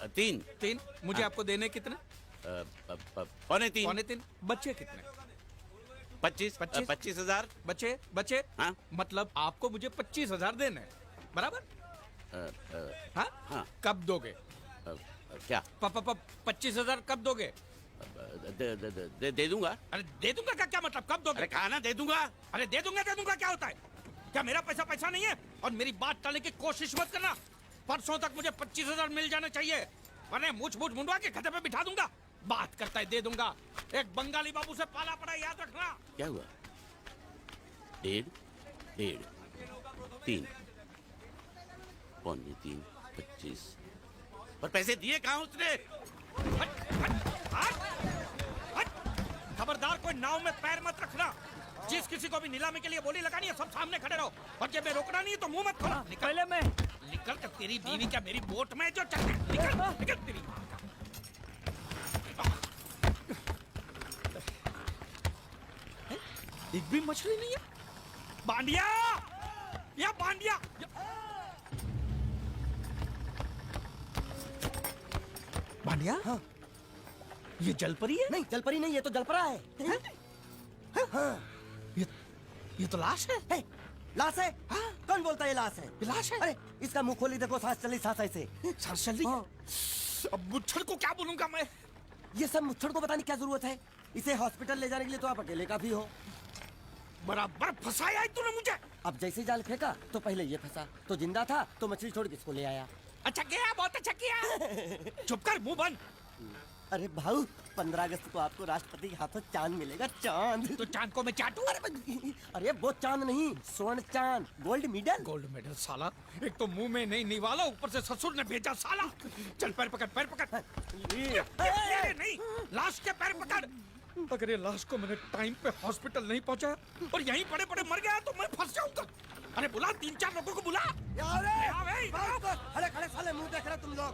तीन। तीन। मुझे आपको देने कितने? पौने तीन। पौने तीन। बच्चे कितने? 25। 25,000। बच्चे बच्चे। हाँ। मतलब आपको मुझे 25,000 देने हैं, बराबर? हाँ हाँ। कब दोगे? क्या? 25,000 कब दोगे? दे दूंगा। अरे दे दूंगा का क्या मतलब, कब दोगे? अरे कहा ना दे दूंगा। अरे दे दूंगा क्या होता है? क्या मेरा पैसा पैसा नहीं है? और मेरी बात टालने की कोशिश मत करना। परसों तक मुझे 25,000 मिल जाने चाहिए, वरना मूछ मुंडवा के खतरे पे बिठा दूंगा। बात करता है दे दूंगा, एक बंगाली बाबू से पाला पड़ा, याद रखना। क्या हुआ? डेढ़ तीन, पौने तीन, 25। पर पैसे दिए कहाँ उसने? खबरदार, कोई नाव में पैर मत रखना। जिस किसी को भी नीलामी के लिए बोली लगानी है, सब सामने खड़े रहो, और जब मैं रोकना नहीं है तो मुंह मत खोलो। पहले मैं निकल कर, तेरी बीवी क्या मेरी बोट में जो चल निकल तेरी। एक भी मछली नहीं है। बांडिया, या बांडिया। बांडिया। हाँ। ये जलपरी है? नहीं, जलपरी नहीं, ये तो जलपरा है। हाँ। ये तो लाश है। लाश है? हाँ। कौन बोलता है लाश है? ये लाश है। अरे इसका मुंह खोली देखो, सांस चली, सांस ऐसे। सांस चल रही है। अब मुच्छर को क्या बोलूंगा मैं? ये सब मुच्छड़ को बताने की क्या जरूरत है? इसे हॉस्पिटल ले जाने के लिए तो आप अकेले काफी हो। बराबर फंसाया है तूने मुझे। अब जैसे जाल फेंका तो पहले ये फंसा, तो जिंदा था तो मछली छोड़ के इसको ले आया। अच्छा किया, बहुत अच्छा किया। चुप कर, मुंह बंद। अरे भाऊ, 15 अगस्त को आपको राष्ट्रपति के हाथों चांद मिलेगा, चांद। तो चांद को मैं चाटू? अरे वो चांद नहीं, स्वर्ण चांद, गोल्ड मेडल। गोल्ड मेडल साला, एक तो मुंह में नहीं निवाला, ऊपर से ससुर ने भेजा साला। चल पैर पकड़, पैर पकड़। ये नहीं, लाश के पैर पकड़। अगर ये लाश को मैंने टाइम पे हॉस्पिटल नहीं पहुंचाया और यहीं पड़े पड़े मर गया तो मैं फंस जाऊंगा। अरे बुला, 3-4 लोगों को बुला। खड़े खड़े साले मुंह देख रहे तुम लोग।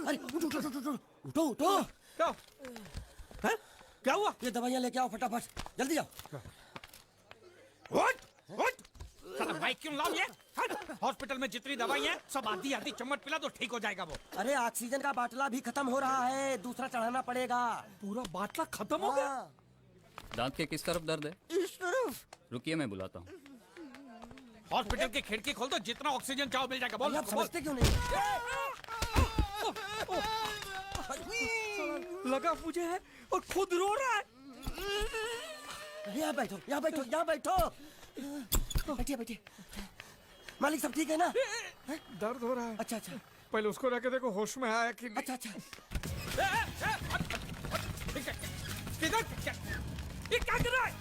अरे उठो उठो। क्या है? क्या हुआ? ये दवाइयाँ लेके आओ फटाफट, जल्दी आओ। उठ! साला बाइक क्यों लाओ ये? हॉस्पिटल में जितनी दवाई है सब आधी चम्मच पिला दो, ठीक हो जाएगा वो। अरे ऑक्सीजन का बाटला भी खत्म हो रहा है, दूसरा चढ़ाना पड़ेगा। पूरा बाटला खत्म हो गया? दांत के किस तरफ दर्द है? इस तरफ। रुकिए, मैं बुलाता हूँ। हॉस्पिटल की खिड़की खोल दो, जितना ऑक्सीजन चाहो मिल जाएगा। बोल। आप समझते क्यों नहीं? लगा मुझे है और खुद रो रहा है। यहाँ बैठो, यहाँ बैठो, यहाँ बैठो। बैठिए बैठिए। मालिक सब ठीक है ना? दर्द हो रहा है। अच्छा अच्छा। पहले उसको रख के देखो होश में आया कि नहीं। अच्छा अच्छा। ये क्या कर रहा है?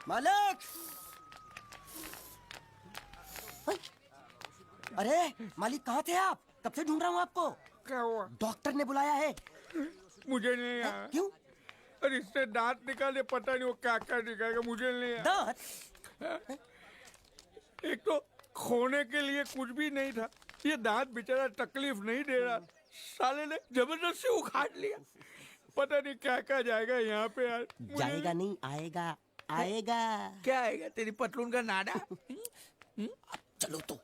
मालिक! अरे मालिक, कहाँ थे आप? कब से ढूंढ रहा हूँ आपको। क्या हुआ? डॉक्टर ने बुलाया है। मुझे नहीं आया। क्यों? अरे इससे दांत निकाले, पता नहीं वो क्या क्या निकालेगा, मुझे नहीं आया। दांत? एक तो खोने के लिए कुछ भी नहीं था, ये दांत बेचारा तकलीफ नहीं दे रहा, साले ने जबरदस्ती उखाड़ लिया। पता नहीं क्या क्या जाएगा यहाँ पे यार। जाएगा नहीं, आएगा आएगा। क्या आएगा? तेरी पतलून का नाड़ा। चलो तो।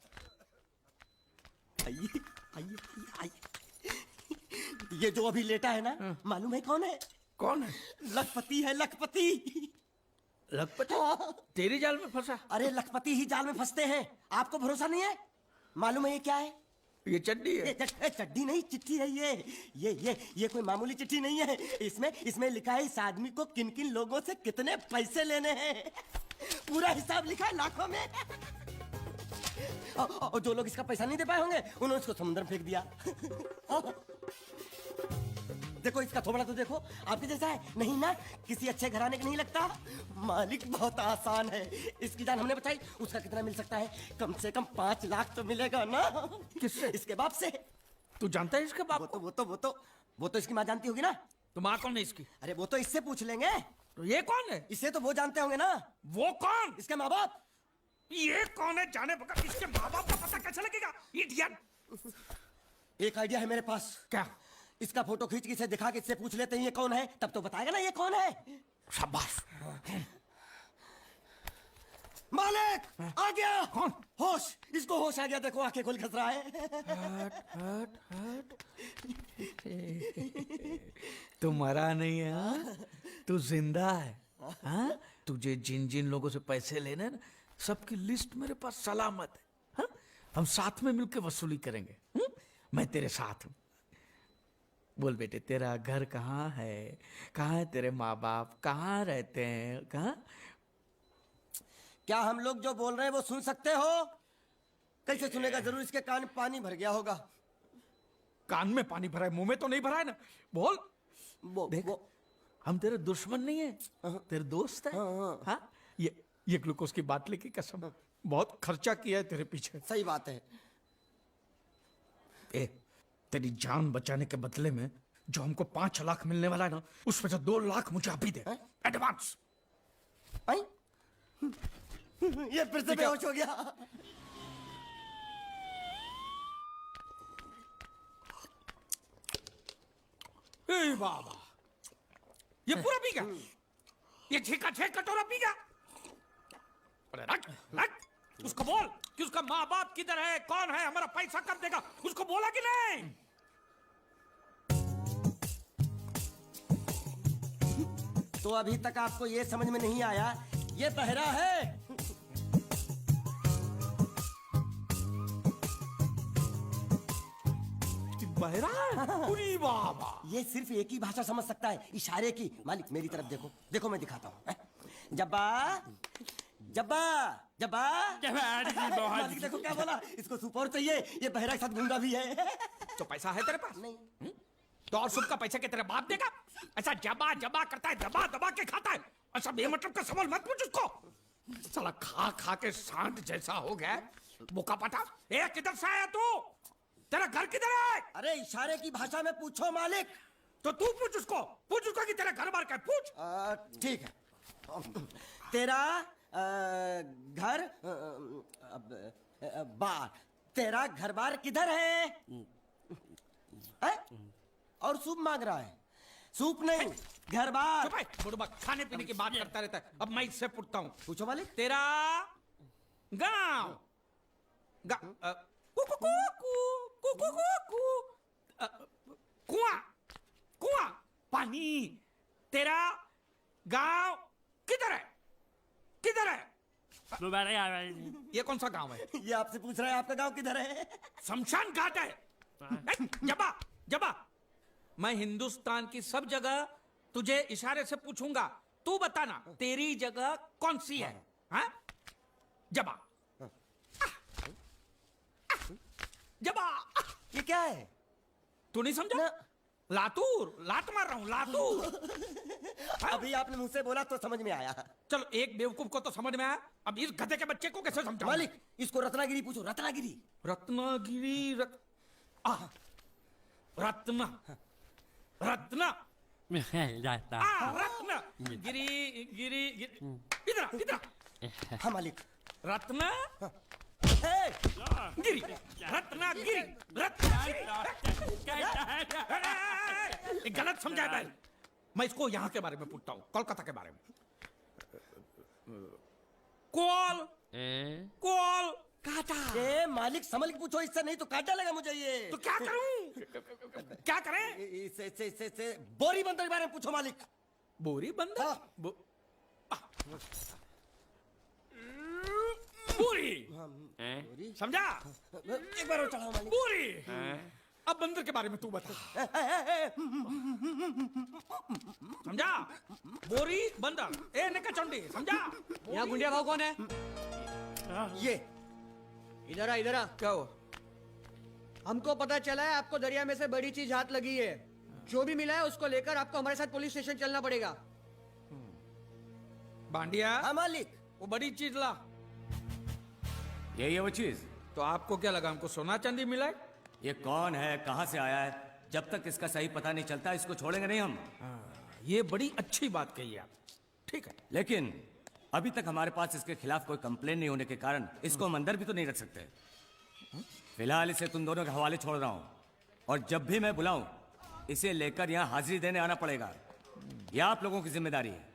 आइए आइए आइए। ये जो अभी लेटा है ना, मालूम है कौन है? कौन है? लखपति है, लखपति। लखपति? तेरी जाल में फंसा? अरे लखपति ही जाल में फंसते हैं, आपको भरोसा नहीं है? मालूम है ये क्या है? ये चड्डी है। चड्डी नहीं, चिट्ठी है ये कोई मामूली चिट्ठी नहीं है। इसमें लिखा है इस आदमी को किन किन लोगों से कितने पैसे लेने हैं। पूरा हिसाब लिखा है लाखों में। और जो लोग इसका पैसा नहीं दे पाए होंगे उन्होंने इसको समुद्र में फेंक दिया। देखो इसका थोबड़ा तो देखो, आपके जैसा है नहीं ना, किसी अच्छे घराने का नहीं लगता। मालिक बहुत आसान है, इसकी जान हमने बताई, उसका कितना मिल सकता है? कम से कम 5 लाख तो मिलेगा ना। किससे? इसके बाप से। तू जानता है इसके बाप? वो तो इसकी माँ जानती होगी ना। तो माँ कौन है इसकी? अरे वो तो इससे पूछ लेंगे। तो ये कौन है? इसे तो वो जानते होंगे ना। वो कौन? इसके माँ बाप। ये कौन है जाने बगैर इसके माँ बाप का पता कैसे लगेगा? इडियट। एक आइडिया है मेरे पास। क्या? इसका फोटो खींच के इसे दिखा के इससे पूछ लेते हैं ये कौन है, तब तो बताएगा ना ये कौन है। शाबाश। मालिक आ गया। कौन? होश, इसको होश आ गया, देखो आंखें खोल खस रहा है। तू मरा नहीं है, हाँ? तू जिंदा है, हाँ? तुझे जिन जिन लोगों से पैसे लेने ना, सबकी लिस्ट मेरे पास सलामत है, हाँ? हम साथ में मिलकर वसूली करेंगे, हुँ? मैं तेरे साथ हूँ। बोल बेटे, तेरा घर कहाँ है? कहाँ है तेरे माँ बाप? कहाँ रहते हैं? कहाँ? क्या हम लोग जो बोल रहे हैं वो सुन सकते हो? कैसे सुनेगा? जरूर इसके कान में पानी भर गया होगा। कान में पानी भरा है, मुंह में तो नहीं भरा है ना। बोल। देख, हम तेरे दुश्मन नहीं है, तेरे दोस्त है, हाँ? ये ग्लूकोज की बाटली की कसम, बहुत खर्चा किया है तेरे पीछे। सही बात है। तेरी जान बचाने के बदले में जो हमको 5 लाख मिलने वाला है ना, उसमें से 2 लाख मुझे अभी दे, एडवांस। ये फिर से बेहोश हो गया। ए बाबा, ये पूरा पी गया? ये 6 का 6 कटोरा पी गया? अरे रख रख, उसको बोल कि उसका माँ बाप किधर है, कौन है, हमारा पैसा कब देगा, उसको बोला कि नहीं? तो अभी तक आपको ये समझ में नहीं आया, ये बहरा है। बहरा? पूरी बाबा, ये सिर्फ एक ही भाषा समझ सकता है, इशारे की। मालिक मेरी तरफ देखो, देखो मैं दिखाता हूँ। जब्बा जब्बा जब्बा। मालिक देखो क्या बोला, इसको सूप और चाहिए, ये बहरा के साथ गूंगा भी है। तो पैसा है तेरे पास? नहीं। तो और सूप का पैसा के तेरे बाप देगा? ऐसा जबा जबा करता है, दबा दबा के खाता है, ऐसा बेमतलब का सवाल मत पूछ उसको। साला खा खा के सांड जैसा हो गया, बोका पटा। ए, किधर से आया तू? तेरा घर किधर है? अरे इशारे की भाषा में पूछो मालिक। तो तू पूछ उसको कि तेरा घर बार क्या है, पूछ। ठीक है। तेरा घर बार, तेरा घर बार किधर है? और सूप मांग रहा है। सूप नहीं, घर बार। चुप है, बुढ़बा खाने पीने की बात करता रहता है। अब मैं इससे पूछता हूँ। पूछो मालिक। तेरा गाँव कुआं कुआं पानी, तेरा गांव किधर है? किधर है? ये कौन सा गांव है? ये आपसे पूछ रहा है आपका गांव किधर है? शमशान घाट है। जबा जबा, मैं हिंदुस्तान की सब जगह तुझे इशारे से पूछूंगा, तू बताना तेरी जगह कौन सी है, हाँ? जबा जबा। ये क्या है? तू नहीं समझा? लातूर, लात मार रहा हूं, लातूर। अभी आपने मुझसे बोला तो समझ में आया। चलो, एक बेवकूफ को तो समझ में आया, अब इस गधे के बच्चे को कैसे समझाऊं? मालिक इसको रत्नागिरी पूछो, रत्नागिरी। रत्नागिरी रत्न गिरी गिरी इधर इधर। हाँ मालिक। रत्न हे! गिरी, रत्नागिरी, रत्नागिरी। गलत समझा है। मैं इसको यहाँ के बारे में पूछता हूँ, कोलकाता के बारे में। कोलकाता। ए मालिक समझ के पूछो, इससे नहीं तो काट डालेगा मुझे ये। तो क्या करूं? क्या करें? इससे बोरी बंदर के बारे में पूछो मालिक। बोरी बंदर? हाँ। पूरी समझा? एक बार और चढ़ाओ मालिक। पूरी। अब बंदर के बारे में तू बता। समझा? बोरी बंदर, ए नकाचंडी, समझा? यहाँ गुंडिया भाव कौन है? ये इधर आ। क्या हुआ? हमको पता चला है आपको दरिया में से बड़ी चीज हाथ लगी है। जो भी मिला है उसको लेकर आपको हमारे साथ पुलिस स्टेशन चलना पड़ेगा। बांडिया, हाँ मालिक। वो बड़ी चीज ला। यही है वो चीज। तो आपको क्या लगा हमको सोना चांदी मिला है? ये कौन है, कहाँ से आया है? जब तक इसका सही पता नहीं चलता इसको छोड़ेंगे नहीं हम। ये बड़ी अच्छी बात कही आप। ठीक है, लेकिन अभी तक हमारे पास इसके खिलाफ कोई कंप्लेन नहीं होने के कारण इसको हम अंदर भी तो नहीं रख सकते। फिलहाल इसे तुम दोनों के हवाले छोड़ रहा हूँ, और जब भी मैं बुलाऊं इसे लेकर यहाँ हाजिरी देने आना पड़ेगा। यह आप लोगों की जिम्मेदारी है।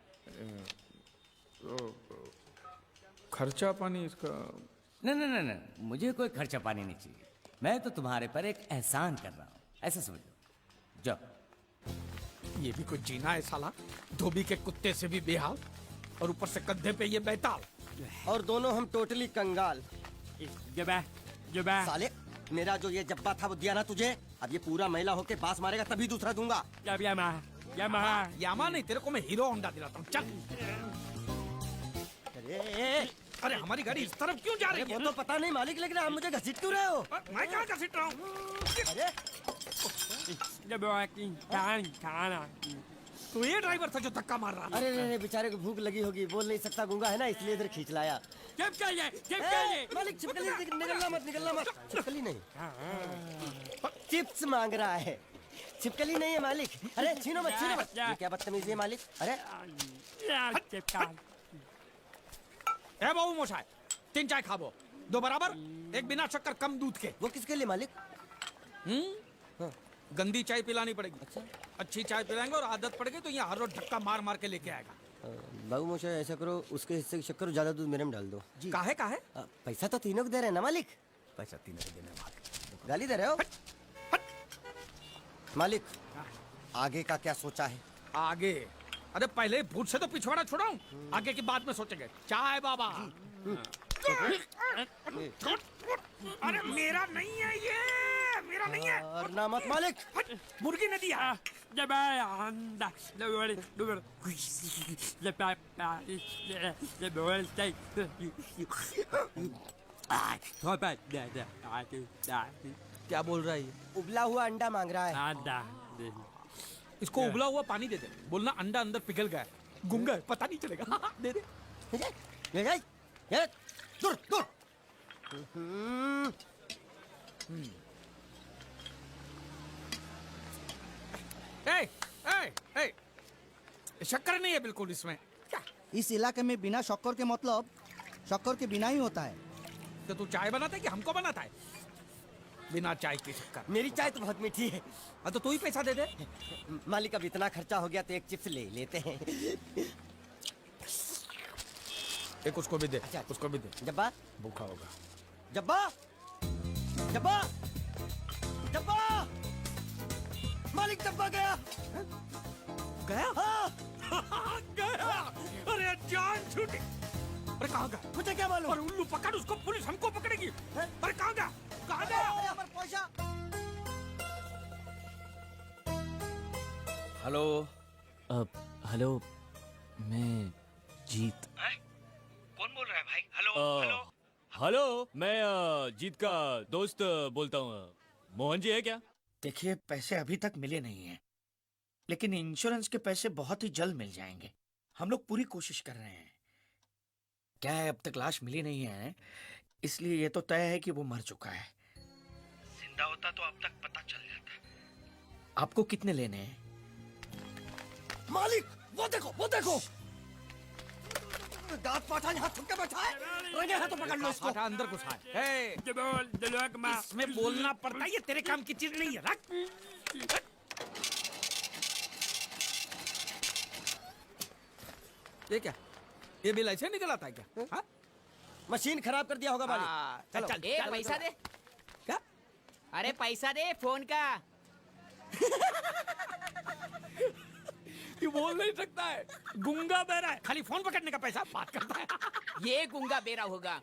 खर्चा पानी इसका? नहीं नहीं नहीं नहीं, मुझे कोई खर्चा पानी नहीं चाहिए। मैं तो तुम्हारे पर एक एहसान कर रहा हूँ, ऐसा समझो। जाओ। ये भी कुछ जीना है साला, धोबी के कुत्ते से भी बेहाल, और ऊपर से कंधे पे ये बैताल। और दोनों हम टोटली कंगाल। साले, मेरा जो ये जब्बा था वो दिया ना तुझे, अब ये पूरा महिला होके बास मारेगा तभी दूसरा दूंगा। यामा नहीं, तेरे को मैं हीरो होंडा दिलाता हूँ। चल। अरे हमारी गाड़ी इस तरफ क्यों जा रही अरे है? वो तो पता नहीं मालिक, लेकिन आप मुझे घसीट क्यों रहे हो? मैं कहाँ घसीट रहा हूँ? अरे तो ये ड्राइवर था जो धक्का मार रहा था। अरे बेचारे को भूख लगी होगी, बोल नहीं सकता, गूंगा है ना, इसलिए इधर खींच लाया। मालिक छिपकली निकलना मत। छिपकली नहीं, चिप्स मांग रहा है, छिपकली नहीं है मालिक। अरे छीनो मत। ये क्या बदतमीजी है मालिक? अरे ए बाबू मोशाय, 3 चाय खाबो, 2 बराबर, 1 बिना शक्कर कम दूध के। वो किसके लिए मालिक? गंदी चाय पिलानी पड़ेगी। अच्छा, अच्छी चाय पिलाएंगे और आदत पड़ गई तो यहाँ हर रोज धक्का मार मार के लेके आएगा। बाबू मोशा ऐसा करो, उसके हिस्से की शक्कर ज्यादा दूध मेरे में डाल दो। काहे? पैसा तो तीनों को दे रहे हैं ना मालिक? पैसा तीनों को देने वाले। गाली दे रहे हो मालिक? आगे का क्या सोचा है? आगे? अरे पहले भूत से तो पिछवाड़ा छुड़ाऊं, आगे की बात में सोचेंगे। चाय बाबा। अरे मेरा नहीं है ये, मेरा नहीं है। और ना मत मालिक। मुर्गी ने दिया। क्या बोल रहा है ये? उबला हुआ अंडा मांग रहा है। इसको उबला हुआ पानी दे दे, बोलना अंडा अंदर पिघल गया है, गुंगा है, पता नहीं चलेगा। दे दे। दूर। ए, शक्कर नहीं है बिल्कुल इसमें। क्या? इस इलाके में बिना शक्कर के मतलब शक्कर के बिना ही होता है। तो तू चाय बनाता है कि हमको बनाता है? बिना चाय की शक्कर। मेरी चाय तो बहुत मीठी है। हाँ तो तू ही पैसा दे दे। मालिक अब इतना खर्चा हो गया तो एक चिप्स ले लेते हैं। एक उसको भी दे। अच्छा। उसको भी दे, जब्बा भूखा होगा। जब्बा मालिक, जब्बा गया। गया? हाँ। गया। अरे जान छूटी। अरे कहाँ गया? मुझे क्या मालूम? अरे उल्लू पकड़ उसको, पुलिस हमको पकड़ेगी। अरे कहाँ गया? हेलो। हेलो, मैं जीत। कौन बोल रहा है भाई? हेलो। हेलो, मैं जीत का दोस्त बोलता हूँ। मोहन जी है क्या? देखिए, पैसे अभी तक मिले नहीं हैं, लेकिन इंश्योरेंस के पैसे बहुत ही जल्द मिल जाएंगे। हम लोग पूरी कोशिश कर रहे हैं। क्या है, अब तक लाश मिली नहीं है, इसलिए ये तो तय है कि वो मर चुका है। जिंदा होता तो अब तक पता चल जाता। आपको कितने लेने हैं? मालिक, वो देखो। दांत पाठा यहाँ थुक के बैठा है। रंगे हाथों पकड़ लो इसको। अंदर घुसा है। इसमें बोलना पड़ता है, ये तेरे काम की चीज नहीं है। रख। ये क्या? ये बिल ऐसे निकल आता है क्या? हाँ? मशीन खराब कर दिया होगा मालिक। चलो। चल, पैसा दे। क्या? अरे पैसा दे फोन का। ये बोल नहीं सकता है, गुंगा बहरा है, खाली फोन पकड़ने का पैसा बात करता है। ये गुंगा बेरा होगा,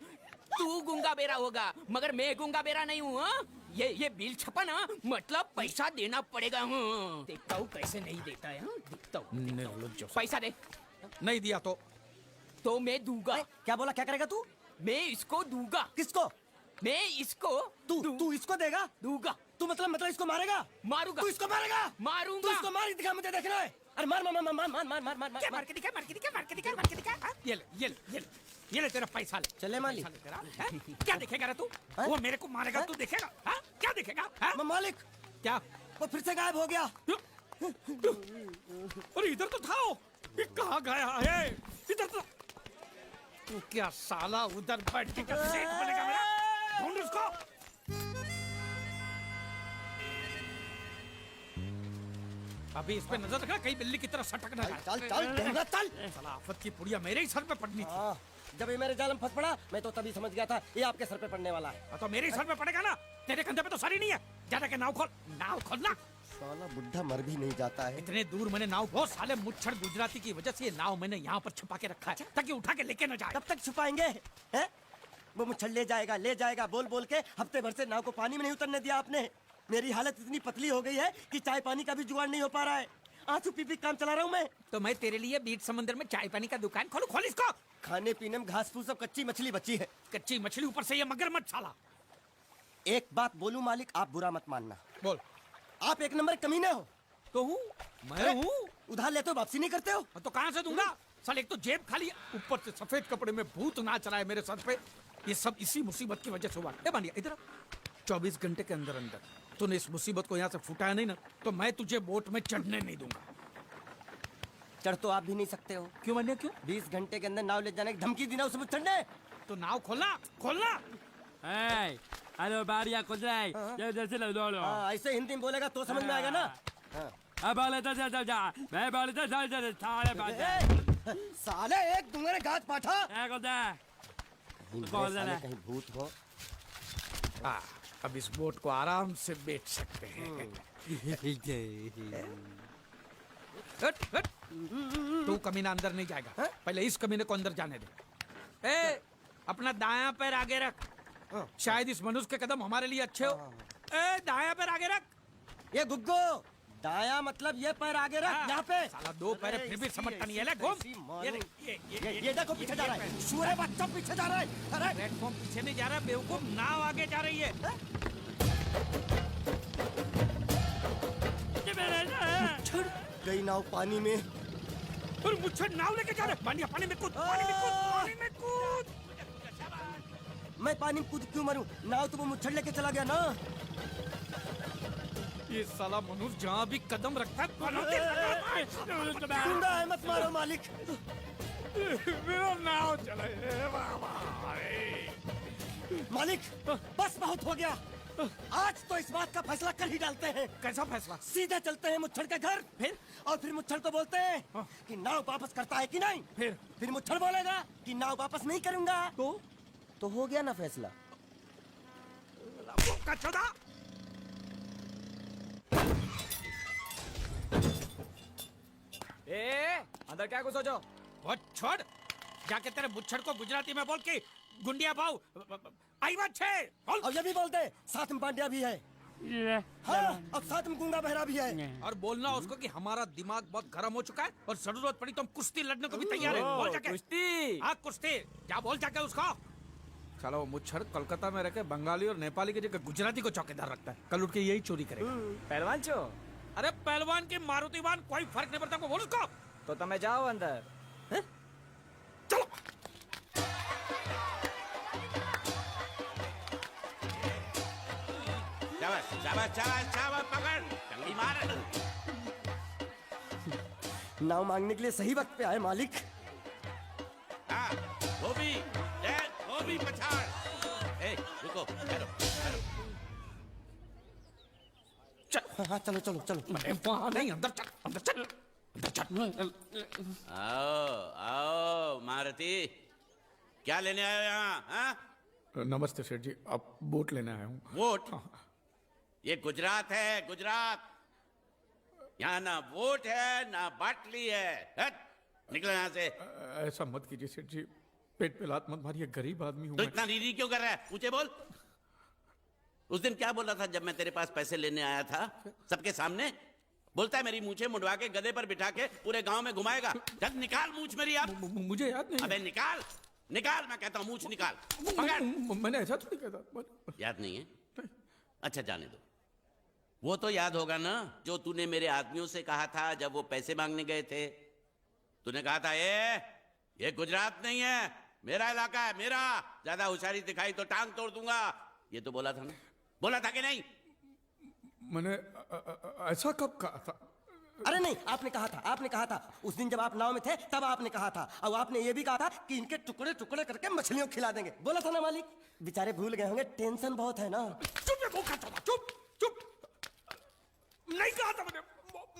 तू गुंगा बेरा होगा, मगर मैं गुंगा बेरा नहीं हूँ। ये बिल छपा ना, मतलब पैसा देना पड़ेगा। देखता हूँ कैसे नहीं देता है। देखता हूँ। पैसा दे। नहीं दिया तो मैं दूंगा। क्या बोला? क्या करेगा तू? मैं इसको दूंगा। किसको? मैं इसको तू इसको देगा? दूंगा। तू मतलब इसको मारेगा? मारूंगा। तू इसको मारेगा? मारूंगा। तू इसको मार के दिखा, मुझे देखना है। अरे मार मार मार मार मार मार मार मार क्या मार के दिखा, मार के दिखा, मार के दिखा, मार के दिखा। हाँ? ये ले, ये ले, ये ले, ये ले तेरा पैसा ले। चले मालिक। पैसा ले तेरा, हैं? क्या देखेगा रे तू? हैं? वो मेरे को मारेगा, तू देखेगा? हाँ? क्या देखेगा? हाँ? मालिक, क्या? वो फिर से गायब हो गया। अरे इधर तो था वो। ये कहाँ गया है? इधर तो। तू क्या साला उधर बैठ के क्या सेठ बनेगा मेरा? ढूंढ उसको। अभी इस पे नजर रखना, कहीं बिल्ली की तरह सटक ना जाए। चल चल ढूंढना, चल। साला आफत की पुड़िया मेरे ही सर पे पड़नी थी। हाँ, जब ये मेरे जाल में फंस पड़ा, मैं तो तभी समझ गया था ये आपके सर पे पड़ने वाला है। तो मेरे ही सर पे पड़ेगा ना, तेरे कंधे पे तो सर ही नहीं है। ज्यादा के नाव खोल, नाव खोलना। साला बुढ़ा मर भी नहीं जाता है। इतने दूर मैंने नाव, बहुत साले मुच्छड़ गुजराती की वजह से ये नाव मैंने यहाँ पर छुपा के रखा है ताकि उठा के लेके न जाए। कब तक छुपाएंगे हैं? वो मुच्छड़ ले जाएगा बोल बोल के हफ्ते भर से नाव को पानी में नहीं उतरने दिया आपने। मेरी हालत इतनी पतली हो गई है कि चाय पानी का भी जुगाड़ नहीं हो पा रहा है। आंसू पी पी काम चला रहा हूँ मैं। तो मैं तेरे लिए बीच समंदर में चाय पानी का दुकान खोलूं? खोल इसको। खाने पीने में घास फूस सब कच्ची मछली बची है। कच्ची मछली, ऊपर से ये मगरमच्छ साला। एक बात बोलूं मालिक, आप बुरा मत मानना। बोल। आप एक नंबर कमीने हो। तो हूँ, मैं हूँ। उधार लेते हो, वापसी नहीं करते हो। तो कहाँ से दूंगा? साल एक तो जेब खाली है, ऊपर से सफेद कपड़े में भूत नाच रहा है मेरे सर पे। ये सब इसी मुसीबत की वजह से हुआ। ए बानिया इधर 24 घंटे के अंदर अंदर तूने इस मुसीबत को यहाँ से फुटाया नहीं ना, तो मैं तुझे बोट में चढ़ने नहीं दूंगा। चढ़ तो आप भी नहीं सकते हो। क्यों मानिया, क्यों? 20 घंटे के अंदर नाव ले जाने की धमकी दी ना उसे चढ़ने। तो नाव खोलना, खोलना। हेलो बारिया खुद रहा है जैसे लो लो हाँ, ऐसे हिंदी में बोलेगा तो समझ में आएगा ना। हाँ। अब बोले तो जा मैं बोले तो सारे बात साले एक दूंगे गाज पाठा। साले कहीं भूत हो। अब इस बोट को आराम से बेच सकते हैं। हट, हट। तू कमीना अंदर नहीं जाएगा, पहले इस कमीने को अंदर जाने दे। ए, अपना दायां पैर आगे रख। शायद इस मनुष्य के कदम हमारे लिए अच्छे हो। ए, दायां पैर आगे रख। ये गुग्गो, दाया मतलब ये पैर आगे रख। यहाँ पे साला 2 पैर फिर भी समझता नहीं है। ले घूम। ये देखो पीछे जा रहा है। सूरे बच्चा पीछे जा रहा है। अरे प्लेटफॉर्म पीछे नहीं जा रहा, बेवकूफ, नाव आगे जा रही है। गई नाव पानी में। और मुझे नाव लेके जा रहे। पानी में कूद, पानी में कूद, पानी में कूद। मैं पानी में कूद क्यों मरूं? नाव तो वो मुच्छड़ लेके चला गया ना। ये साला मनुष्य जहाँ भी कदम रखता है गुंडा है, मत मारो मालिक। मेरा नाव चला। मालिक बस बहुत हो गया। आज तो इस बात का फैसला कर ही डालते हैं। कैसा फैसला? सीधे चलते हैं मुच्छड़ के घर। फिर मुच्छड़ को बोलते हैं कि नाव वापस करता है कि नहीं। फिर मुच्छड़ बोलेगा कि नाव वापस नहीं करूंगा। तो हो गया ना फैसला। अंदर क्या घुसो जो? वो छोड़, जाके तेरे मुच्छड़ को गुजराती में बोल के गुंडिया भाव आई बात छे बोल। और ये भी बोलते साथ में पांड्या भी है। हाँ, और साथ में गूंगा बहरा भी है। और बोलना उसको कि हमारा दिमाग बहुत गर्म हो चुका है और जरूरत पड़ी तो हम कुश्ती लड़ने को भी तैयार है। बोल जाके। कुश्ती? हाँ कुश्ती, जा बोल जाके उसको। चलो वो मुच्छड़ कोलकाता में रखे बंगाली और नेपाली की जगह गुजराती को चौकीदार रखता है। कल उठ के यही चोरी करेगा। पहलवान छो? अरे पहलवान की मारुति वाहन कोई फर्क नहीं पड़ता। बोल उसको। तो तुम्हें जाओ अंदर। चलो। शाबाश शाबाश शाबाश शाबाश, पकड़ जल्दी मार। नाव मांगने के लिए सही वक्त पे आए मालिक। हाँ, वो भी पछाड़। ए, रुको, ठहरो, ठहरो। हाँ चलो चलो चलो। वहाँ नहीं, अंदर चल, अंदर चल, अंदर चल। आओ आओ मारुति, क्या लेने आए हो यहाँ? हाँ? नमस्ते सेठ जी, आप बोट लेने आया हूँ। वोट? ये गुजरात है, गुजरात। यहाँ ना वोट है ना बाटली है। हट, निकलो यहाँ से। ऐसा मत कीजिए सेठ जी, पेट पे लात मत मारिए, गरीब आदमी हूँ तो मैं। इतना रीरी क्यों कर रहा है? ऊंचे बोल। उस दिन क्या बोला था जब मैं तेरे पास पैसे लेने आया था सबके सामने? बोलता है मेरी मूछें मुंडवा के गधे पर बिठा के पूरे गांव में घुमाएगा। चल निकाल मूछ मेरी अब। मुझे याद नहीं। अबे निकाल, निकाल, मैं कहता हूँ मूछ निकाल। पकड़। मैंने ऐसा थोड़ी कहा था। याद नहीं है? अच्छा जाने दो। वो तो याद होगा ना जो तूने मेरे आदमियों से कहा था जब वो पैसे मांगने गए थे। तूने कहा था ये गुजरात नहीं है, मेरा इलाका है, मेरा। ज्यादा होशियारी दिखाई तो टांग तोड़ दूंगा। ये तो बोला था ना, बोला था कि नहीं? मैंने ऐसा कब कहा था? अरे नहीं, आपने कहा था उस दिन जब आप नाव में थे तब आपने कहा था। और आपने ये भी कहा था कि इनके टुकड़े टुकड़े करके मछलियों को खिला देंगे। बोला था ना मालिक? बेचारे भूल गए होंगे, टेंशन बहुत है ना। चुप ये भूखा चौथा, चुप चुप। नहीं कहा था मैंने,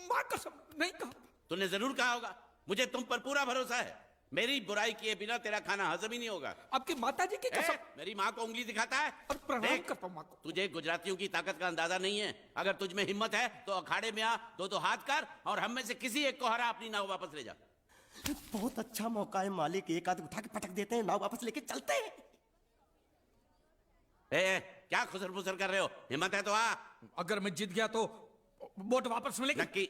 मां कसम नहीं कहा। तूने जरूर कहा होगा, मुझे तुम पर पूरा भरोसा है। मेरी बुराई किए बिना तेरा खाना हजम ही नहीं होगा। आपकी माता जी की कसम। मेरी माँ को उंगली दिखाता है। और प्रणाम देख, करता हूं मां को। तुझे गुजरातियों की ताकत का अंदाजा नहीं है। अगर तुझ में हिम्मत है तो अखाड़े में आ, दो हाथ कर और हम में से किसी एक को हरा, अपनी नाव वापस ले जा। बहुत अच्छा मौका है मालिक, एक आदमी उठा के पटक देते हैं, नाव वापस लेके चलते हैं। क्या खुसर फुसर कर रहे हो? हिम्मत है तो आ। अगर मैं जीत गया तो बोट वापस मिलेगी? नक्की।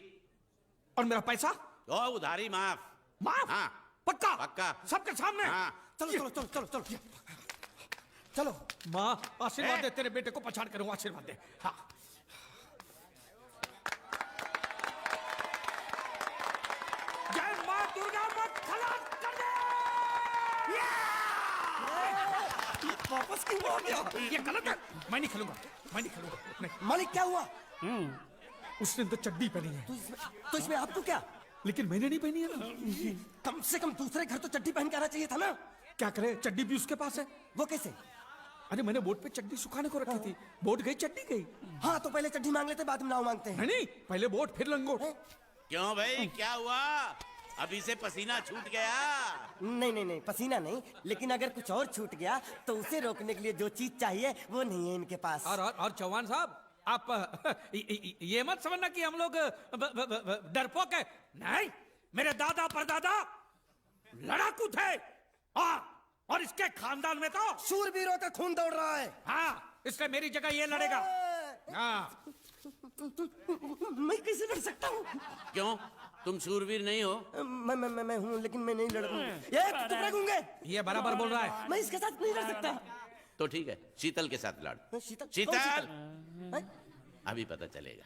और मेरा पैसा? तो उधारी माफ। माफ? हाँ पक्का? पक्का। सबके सामने? हाँ। चलो चलो चलो चलो चलो चलो। माँ आशीर्वाद दे, तेरे बेटे को पछाड़ करूँ, आशीर्वाद दे। हाँ। जय माँ दुर्गा, मत खलास कर दे। वापस क्यों आ गया? ये गलत है, मैं नहीं खेलूंगा, मैं नहीं खेलूंगा। नहीं। मालिक क्या हुआ? उसने तो चड्डी पहनी है, तो इसमें आपको क्या? लेकिन मैंने नहीं पहनी है ना। कम से कम दूसरे घर तो चड्डी पहन के आना चाहिए था ना। क्या करे, चड्डी भी उसके पास है। वो कैसे? अरे मैंने बोट पे चड्डी सुखाने को रखी थी, बोट गई चड्डी गई। हाँ तो पहले चड्डी मांग लेते, बाद में नाव मांगते हैं। नहीं, पहले बोट फिर लंगोट। क्यों भाई, क्या हुआ? अभी से पसीना छूट गया? नहीं नहीं नहीं, पसीना नहीं, लेकिन अगर कुछ और छूट गया तो उसे रोकने के लिए जो चीज चाहिए वो नहीं है इनके पास। और चौहान साहब, आप ये मत समझना कि हम लोग डरपोक है। नहीं, मेरे दादा परदादा लड़ाकू थे, और इसके खानदान में तो शूरवीरों का खून दौड़ रहा है। हाँ, इसलिए मेरी जगह ये लड़ेगा। हाँ। मैं कैसे लड़ सकता हूँ? क्यों, तुम शूरवीर नहीं हो? मैं हूँ, लेकिन मैं नहीं लड़ पाऊंगा। ये टुकड़े गूंगे। ये बराबर बोल रहा है। मैं इसके साथ नहीं लड़ सकता। तो ठीक है, शीतल के साथ लड़। शीतल? शीतल, कौन शीतल? अभी पता चलेगा।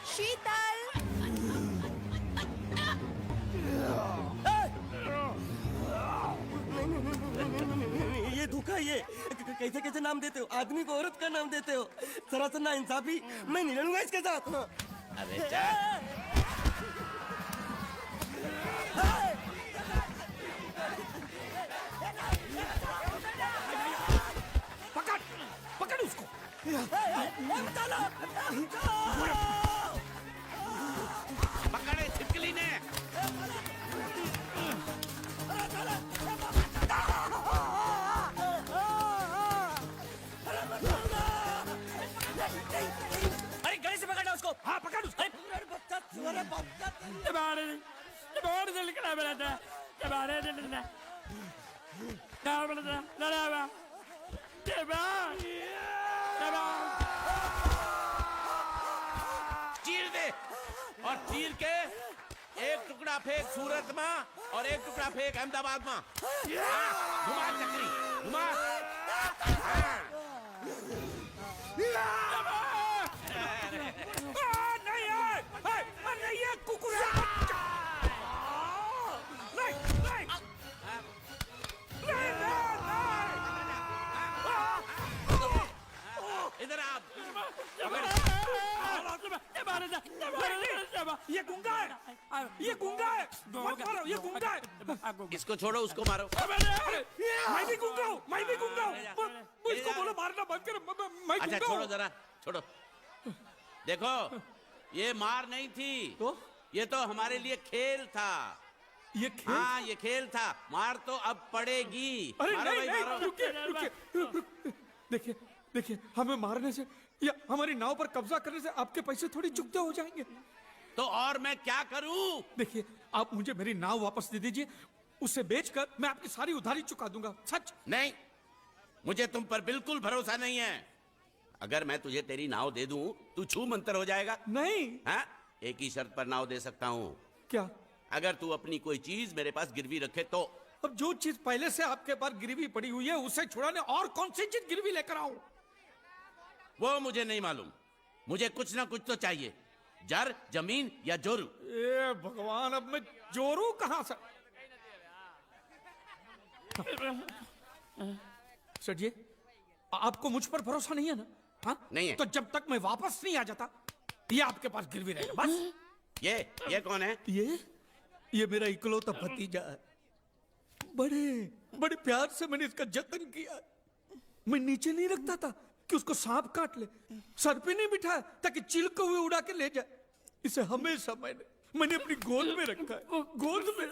शीतल, ये धोखा, ये कैसे कैसे नाम देते हो? आदमी को औरत का नाम देते हो, सरासर ना इंसाफी। मैं नहीं लड़ूंगा इसके साथ। अरे जा। पकड़, पकड़ उसको। पकड़े छिपकली ने। अरे गले से पकड़ना उसको। हाँ, पकड़ उसको। चीर दे, और चीर के एक टुकड़ा फेंक सूरत में और एक टुकड़ा फेंक अहमदाबाद में। घुमा चक्री, घुमा। नहीं है कुकुर है। नहीं, नहीं, इधर आप। ये गुंगा है, ये गुंगा है। मत मारो, ये गुंगा है। इसको छोड़ो, उसको मारो। मैं भी गुंगा हूँ, मैं भी गुंगा हूँ। इसको बोलो मारना बंद करो, मैं अच्छा गुंगा छोड़ो, हूँ। जरा छोड़ो। देखो, ये मार नहीं थी, तो ये तो हमारे लिए खेल था। ये खेल? हाँ, ये खेल था। मार तो अब पड़ेगी। अरे मारो नहीं, भाई, नहीं, मारो। रुकिए, रुकिए। देखिए, देखिए, हमें मारने से या हमारी नाव पर कब्जा करने से आपके पैसे थोड़ी चुकते हो जाएंगे। तो और मैं क्या करूं? देखिए, आप मुझे मेरी नाव वापस दे दीजिए, उसे बेचकर मैं आपकी सारी उधारी चुका दूंगा। सच? नहीं, मुझे तुम पर बिल्कुल भरोसा नहीं है। अगर मैं तुझे तेरी नाव दे दूं, तू छू मंतर हो जाएगा। नहीं। हाँ, एक ही शर्त पर नाव दे सकता हूँ। क्या? अगर तू अपनी कोई चीज मेरे पास गिरवी रखे तो। अब जो चीज पहले से आपके पास गिरवी पड़ी हुई है उसे छुड़ाने और कौन सी चीज गिरवी लेकर आऊं? वो मुझे नहीं मालूम। मुझे कुछ ना कुछ तो चाहिए, जर, जमीन या जोरू। ए भगवान, अब मैं जोरू कहां से? सर जी, आपको मुझ पर भरोसा नहीं है ना? हाँ? नहीं है। तो जब तक मैं वापस नहीं आ जाता, ये आपके पास गिरवी रहेगा बस। ये कौन है? ये मेरा इकलौता भतीजा है। बड़े प्यार से मैंने इसका जतन किया। मैं नीचे नहीं रखता था कि उसको सांप काट ले, सर पे नहीं बिठाया ताकि चिल को हुए उड़ा के ले जाए। इसे हमेशा मैंने अपनी गोद में रखा है। गोद में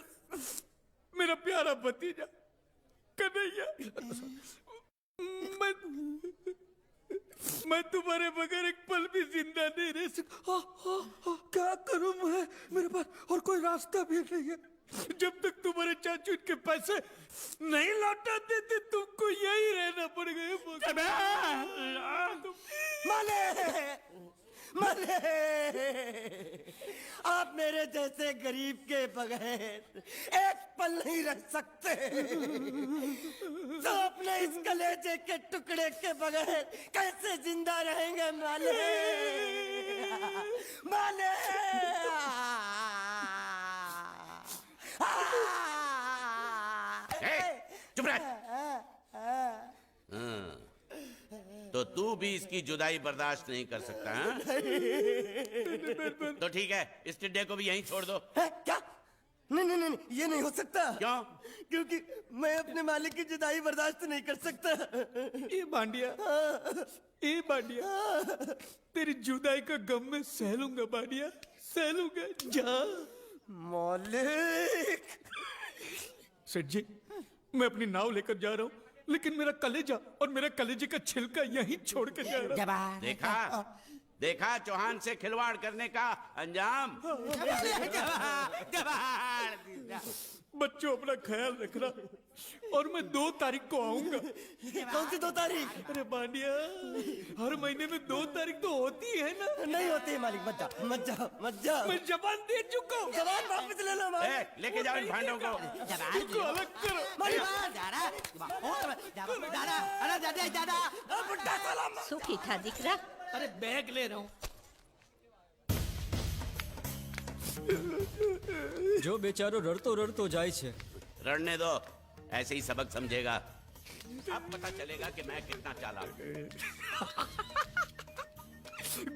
मेरा प्यारा भतीजा कन्हैया। मैं तुम्हारे बगैर एक पल भी जिंदा नहीं रह सकता। क्या करूं मैं? मेरे पास और कोई रास्ता भी नहीं है। जब तक तुम्हारे चाचू इनके पैसे नहीं लौटा देते, तुमको यही रहना पड़ेगा। माले, आप मेरे जैसे गरीब के बगैर एक पल नहीं रह सकते। तो अपने इस कलेजे के टुकड़े के बगैर कैसे जिंदा रहेंगे माले? माले, चुप रह। तो तू भी इसकी जुदाई बर्दाश्त नहीं कर सकता, हाँ? तो ठीक है, इस टिड्डे को भी यहीं छोड़ दो। क्या? नहीं, ये नहीं हो सकता। क्यों? क्योंकि मैं अपने मालिक की जुदाई बर्दाश्त नहीं कर सकता। ये बांडिया, तेरी जुदाई का गम मैं सह लूंगा बांडिया, सह लूंगा। जा मालिक। सेठ जी, मैं अपनी नाव लेकर जा रहा हूँ, लेकिन मेरा कलेजा और मेरा कलेजे का छिलका यहीं छोड़ के जा रहा हूँ। देखा चौहान से खिलवाड़ करने का अंजाम। बच्चों, अपना ख्याल रखना और मैं 2 तारीख को आऊंगा। कौन सी 2 तारीख? अरे बांडिया, हर महीने में 2 तारीख तो होती है ना? नहीं होती है मालिक, मत जाओ। मैं जबान दे चुका हूँ। जबान वापस ले लो मालिक। लेके जाओ इन भांडों को। इनको अलग करो। सुखी था दिख रहा। अरे बैग ले रहा हूँ। जो बेचारो रड़तो जाए छे। रड़ने दो, ऐसे ही सबक समझेगा। अब पता चलेगा कि मैं कितना चालाक हूं।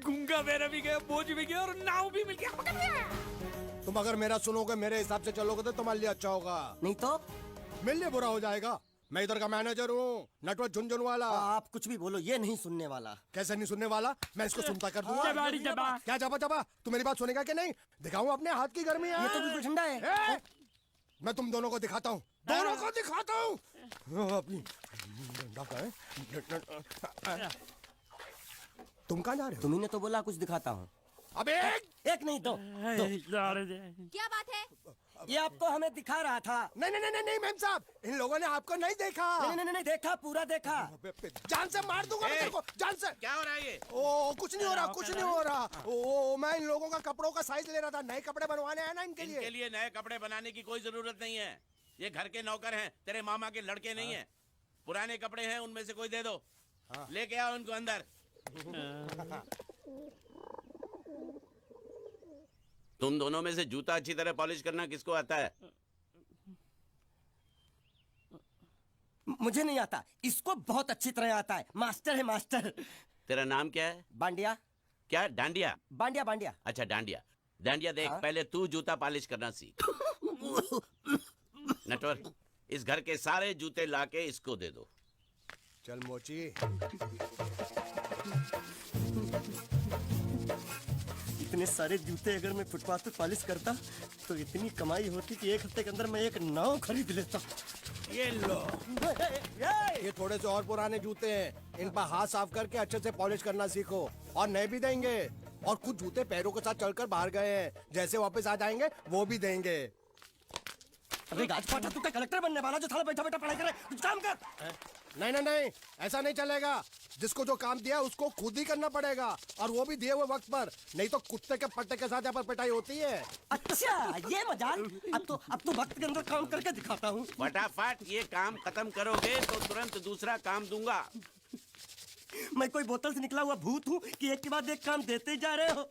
गुंगा बेरा भी गया, बोझ भी गया और नाव भी मिल गया। तुम अगर मेरा सुनोगे, मेरे हिसाब से चलोगे तो तुम्हारे लिए अच्छा होगा। नहीं तो मेरे लिए बुरा हो जाएगा। मैं इधर का मैनेजर हूँ, नटवर झुनझुन वाला। आप कुछ भी बोलो, ये नहीं सुनने वाला। कैसे नहीं सुनने वाला? मैं इसको सुनता कर दूंगा। क्या जबा? तू मेरी बात सुनेगा कि नहीं? दिखाऊं अपने हाथ की गर्मी? ये तो बिल्कुल ठंडा है। मैं तुम दोनों को दिखाता हूँ, अपनी डंडा का है। तुम कहाँ जा रहे हो? तुम्ही ने तो बोला कुछ दिखाता हूँ। अबे एक नहीं, दो। क्या बात है? ये आपको हमें दिखा रहा था। नहीं मैम साहब, इन लोगों ने आपको नहीं देखा। नहीं, देखा, पूरा देखा। जान से मार दूंगा मैं तेरे को, जान से। क्या हो रहा है ये? ओ कुछ नहीं हो रहा। ओ मैं इन लोगों का कपड़ों का साइज ले रहा था। नए कपड़े बनवाने हैं ना इनके लिए। नए कपड़े बनाने की कोई जरूरत नहीं है। ये घर के नौकर हैं, तेरे मामा के लड़के नहीं हैं। पुराने कपड़े हैं, उनमें से कोई दे दो। लेके आओ उनको अंदर। तुम दोनों में से जूता अच्छी तरह पॉलिश करना किसको आता है? मुझे नहीं आता, इसको बहुत अच्छी तरह आता है। मास्टर है, मास्टर। तेरा नाम क्या है? बांडिया। क्या? डांडिया? बांडिया। अच्छा, डांडिया देख। पहले तू जूता पॉलिश करना सीख। नटवर, इस घर के सारे जूते लाके इसको दे दो। चल मोची। इतने सारे जूते अगर मैं फुटपाथ पे पॉलिश करता तो इतनी कमाई होती कि 1 हफ्ते के अंदर मैं एक नाव खरीद लेता। ये लो। ये थोड़े से और पुराने जूते हैं, इन पर हाथ साफ करके अच्छे से पॉलिश करना सीखो। और नए भी देंगे। और कुछ जूते पैरों के साथ चलकर बाहर गए हैं, जैसे वापस आ जाएंगे वो भी देंगे। अरे राजपाटा तू क्या कलेक्टर बनने वाला जो साला बैठा बैठा पढ़ाई करे? कुछ काम कर। नहीं नहीं नहीं, ऐसा नहीं चलेगा। जिसको जो काम दिया उसको खुद ही करना पड़ेगा, और वो भी दिए हुए वक्त पर, नहीं तो कुत्ते के पट्टे के साथ यहाँ पर पिटाई होती है। अच्छा ये मजाल। अब तो वक्त के अंदर काम करके दिखाता हूँ। फटाफट ये काम खत्म करोगे तो तुरंत दूसरा काम दूंगा। मैं कोई बोतल से निकला हुआ भूत हूँ कि एक के बाद एक काम देते जा रहे हो?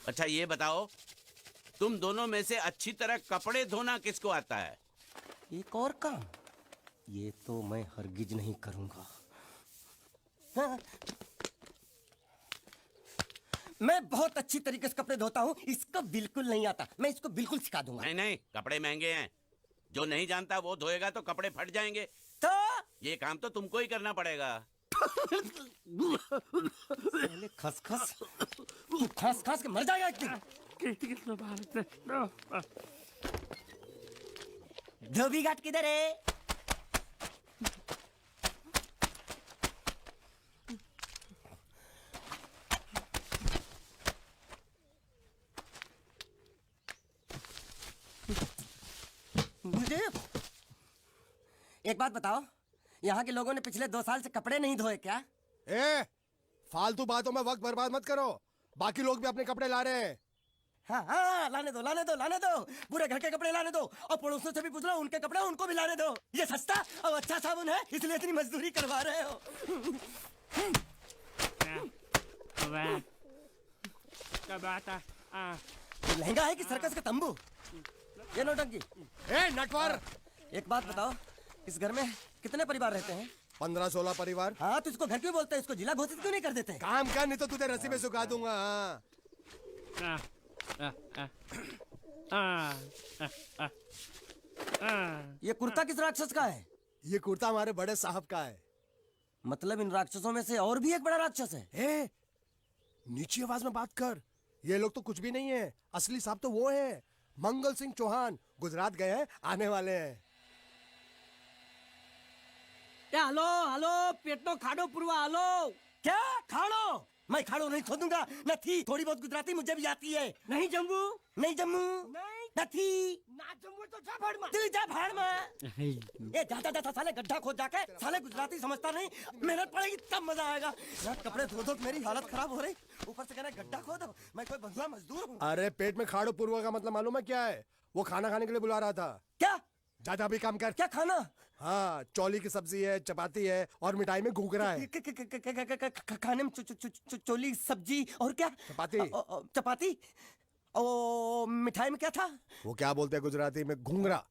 अच्छा ये बताओ, तुम दोनों में से अच्छी तरह कपड़े धोना किसको आता है? एक और काम, ये तो मैं हरगिज नहीं करूंगा। हाँ। मैं बहुत अच्छी तरीके से कपड़े धोता हूँ, इसको बिल्कुल नहीं आता। मैं इसको बिल्कुल सिखा दूंगा। नहीं नहीं, कपड़े महंगे हैं। जो नहीं जानता वो धोएगा तो कपड़े फट जाएंगे। तो ये काम तो तुमको ही करना पड़ेगा। पहले खसखस, तू खस खस के मर जाएगा एक दिन। धोबी घाट किधर है? मुझे एक बात बताओ, यहाँ के लोगों ने पिछले 2 साल से कपड़े नहीं धोए क्या? ए, फालतू बातों में वक्त बर्बाद मत करो। बाकी लोग भी अपने कपड़े ला रहे हैं। हाँ हाँ, लाने दो लाने दो लाने दो। पूरे घर के कपड़े लाने दो, और पड़ोसियों से भी पूछ लो, उनके कपड़े उनको भी लाने दो। ये सस्ता और अच्छा साबुन है, इसलिए इतनी मजदूरी करवा रहे हो। लहंगा है कि सर्कस का तंबू? ये नौटंकी। ए नटवर, एक बात बताओ, इस घर में कितने परिवार रहते हैं? 15-16 परिवार। हाँ, तो इसको घर क्यों बोलते हैं? इसको जिला घोषित क्यों नहीं कर देते? काम कर, नहीं तो तुझे रस्सी में सुखा दूंगा। ये कुर्ता किस राक्षस का है? ये कुर्ता हमारे बड़े साहब का है। मतलब इन राक्षसों में से और भी एक बड़ा राक्षस है? ए, नीची आवाज में बात कर। ये लोग तो कुछ भी नहीं है, असली साहब तो वो है, मंगल सिंह चौहान। गुजरात गए हैं, आने वाले हैं। हेलो हेलो, पेटनो खाड़ो पुरवा। हेलो, क्या खाड़ो? मैं खाड़ो नहीं खोदूंगा। नहीं, थोड़ी बहुत गुजराती मुझे भी आती है। नहीं जम्मू, नहीं जम्मू, नहीं ना जम्मू तो जा भाड़ में। तू जा भाड़ में। ये जा जा साले गड्ढा खोद जाके। साले गुजराती समझता नहीं, मेहनत पड़ेगी तब मजा आएगा। यार कपड़े धो धो मेरी हालत खराब हो रही, ऊपर से कहना गड्ढा खोदो। मैं कोई बंधुआ मजदूर हूँ? अरे पेट में खाड़ो पूर्वा का मतलब मालूम है क्या है? वो खाना खाने के लिए बुला रहा था। क्या? जा भी काम कर। क्या खाना? हाँ, चौली की सब्जी है, चपाती है, और मिठाई में घूघरा है। खाने में चोली सब्जी और क्या? चपाती। चपाती। ओ मिठाई में क्या था? वो क्या बोलते हैं गुजराती में? घूंघरा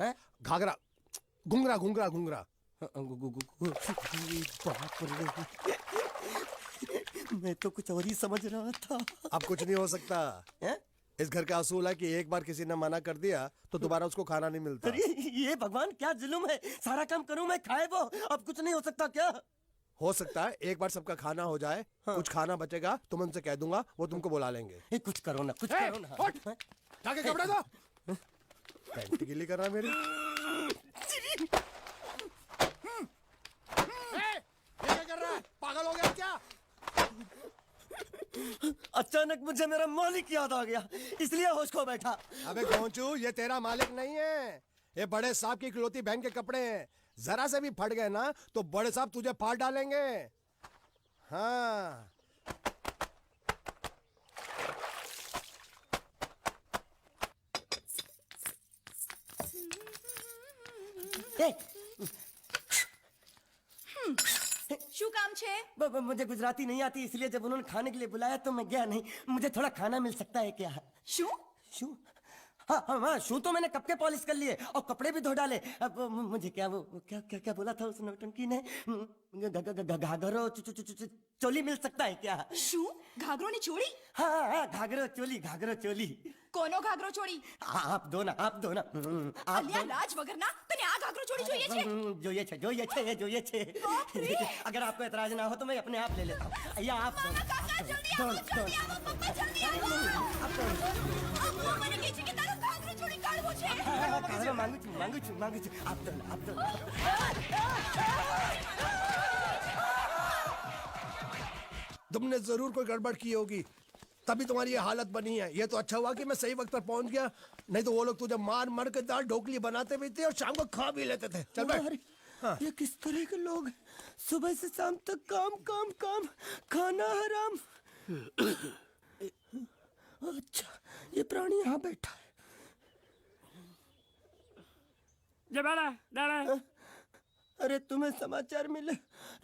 है? घाघरा, घूंघरा घूंघरा घूंघरा। मैं तो कुछ और ही समझ रहा था। अब कुछ नहीं हो सकता है? इस घर का असूल है कि एक बार किसी ने मना कर दिया तो दोबारा उसको खाना नहीं मिलता। अरे ये भगवान क्या जुल्म है। सारा काम करूं मैं, खाए वो। अब कुछ नहीं हो सकता क्या? हो सकता है एक बार सबका खाना हो जाए। हाँ। कुछ खाना बचेगा तो मैं उनसे कह दूंगा, वो तुमको बुला लेंगे। कुछ करो ना, कुछ करो ना। जाके कपड़े दो। पैंट गीली कर रहा मेरी। क्या कर रहा है? पागल हो गया क्या? अचानक मुझे मेरा मालिक याद आ गया, इसलिए होश खो बैठा। अबे गोंचू, ये तेरा मालिक नहीं है, ये बड़े साहब की इकलौती बहन के कपड़े हैं। जरा से भी फट गए ना तो बड़े साहब तुझे फाड़ डालेंगे। हाँ। શું કામ છે? मुझे गुजराती नहीं आती, इसलिए जब उन्होंने खाने के लिए बुलाया तो मैं गया नहीं। मुझे थोड़ा खाना मिल सकता है क्या? શું? शू? हाँ हाँ हाँ, शू तो मैंने कब के पॉलिश कर लिए और कपड़े भी धो डाले। अब मुझे क्या वो क्या क्या क्या बोला था उस नौटंकी ने? घाघरो चोली मिल सकता है क्या? શું? ઘાઘરોની ચોળી? हाँ हाँ, घाघरो चोली, घाघरो चोली। કોનો ઘાઘરો ચોળી? आप दो ना, आप दो ना। અલ્યા લાજ વગરના તને આ ઘાઘરો ચોળી જોઈએ છે? જોઈએ છે। अगर आपको एतराज ना हो तो मैं अपने आप ले लेता हूँ। या आप दो। કાકા જલ્દી આવો, જલ્દી આવો, પપ્પા જલ્દી આવો। અમ્મા મને કહે છે કે તારો ઘાઘરો ચોળી કાઢવો છે। मांगू छू। आप दो ना, आप दो ना। तुमने जरूर कोई गड़बड़ की होगी। तभी तुम्हारी ये हालत बनी है। ये तो अच्छा हुआ कि मैं सही वक्त पर पहुंच गया, नहीं तो वो लोग तुझे मार मार के दाल ढोकली बनाते भी थे और शाम को खा भी लेते थे। चल बैठ। अरे, ये किस तरह के लोग हैं? सुबह से शाम तक काम काम काम, खाना हराम। अच्छा, ये प्राणी यहाँ बैठा है। अरे तुम्हें समाचार मिले?